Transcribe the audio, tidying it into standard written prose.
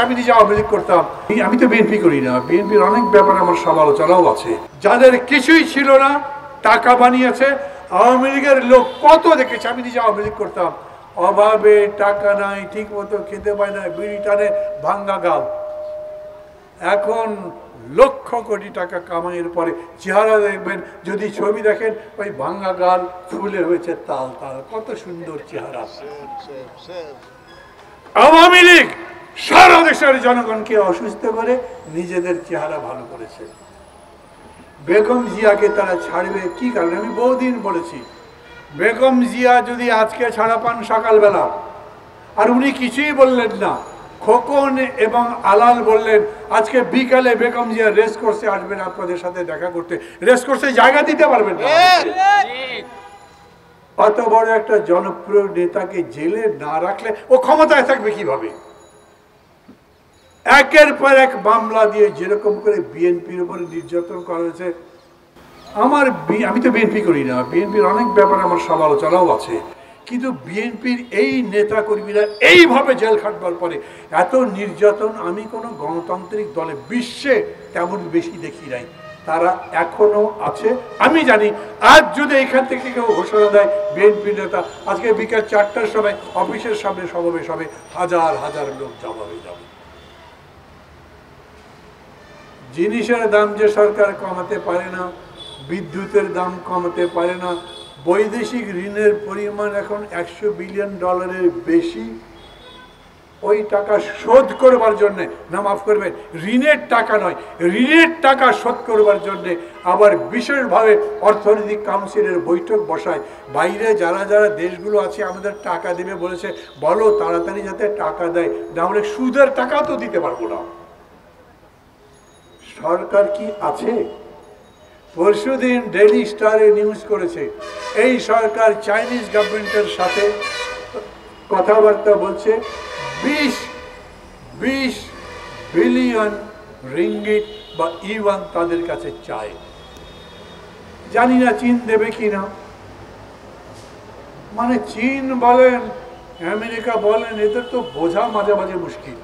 আমি নিজে আওয়ামী লীগ করতাম, আমি তো বিএনপি করি না, বিএনপির অনেক ব্যাপারে আমার সমালোচনাও আছে। যাদের কিছুই ছিল না টাকা বানিয়েছে, আওয়ামী লীগের লোক কত দেখেছে, আমি নিজে আওয়ামী লীগ করতাম, অভাবে টাকা নাই, ঠিক মতো খেতে পায় না, বিড়ি টানে ভাঙ্গা গাল। এখন লক্ষ কোটি টাকা কামাইয়ের পরে চেহারা দেখবেন, যদি ছবি দেখেন, ওই ভাঙ্গা গাল ফুলে হয়েছে তাল তাল, কত সুন্দর চেহারা। আওয়ামী লীগ সারা দেশের জনগণকে অসুস্থ করে নিজেদের চেহারা ভালো করেছে। বেগম জিয়াকে তারা ছাড়বে কি কারণে? আমি বহুদিন বলেছি, বেগম জিয়া যদি আজকে ছাড়া পান সকালবেলা, আর উনি কিছুই বললেন না, খোকন এবং আলাল বললেন আজকে বিকালে বেগম জিয়া রেস কোর্সে আসবেন আপনাদের সাথে দেখা করতে, রেস কোর্সে জায়গা দিতে পারবেন না। অত বড় একটা জনপ্রিয় নেতাকে জেলে না রাখলে ও ক্ষমতায় থাকবে কিভাবে? একের পর এক মামলা দিয়ে যেরকম করে বিএনপির উপরে নির্যাতন করা হয়েছে। আমি তো বিএনপি করি না, বিএনপির অনেক ব্যাপারে আমার সমালোচনাও আছে, কিন্তু বিএনপির এই নেতা কর্মীরা এইভাবে জেল খাটবার পরে এত নির্যাতন আমি কোনো গণতান্ত্রিক দলে বিশ্বে তেমন বেশি দেখি নাই। তারা এখনো আছে। আমি জানি আজ যদি এখান থেকে কেউ ঘোষণা দেয় বিএনপি নেতা, আজকে বিকাল 4টার সময় অফিসের সামনে সমাবেশ হবে, হাজার হাজার লোক জমা হয়ে যাবে। জিনিসের দাম যে সরকার কমাতে পারে না, বিদ্যুতের দাম কমাতে পারে না, বৈদেশিক ঋণের পরিমাণ এখন $100 বিলিয়ন বেশি, ওই টাকা শোধ করবার জন্যে, না মাফ করবেন, ঋণের টাকা নয়, ঋণের টাকা শোধ করবার জন্যে আবার বিশেষভাবে অর্থনৈতিক কাউন্সিলের বৈঠক বসায়। বাইরে যারা যারা দেশগুলো আছে আমাদের টাকা দেবে বলেছে, বলো তাড়াতাড়ি যাতে টাকা দেয়, না হলে সুদের টাকা তো দিতে পারবো না। সরকার কি আছে? পরশুদিন ডেইলি স্টারে নিউজ করেছে এই সরকার চাইনিজ গভর্নমেন্টের সাথে কথাবার্তা বলছে, 20 বিলিয়ন রিঙ্গিট বা ইওয়ান তাদের কাছে চায়। জানি না চীন দেবে কিনা। মানে চীন বলেন, আমেরিকা বলেন, এদের তো বোঝা মাঝে মাঝে মুশকিল।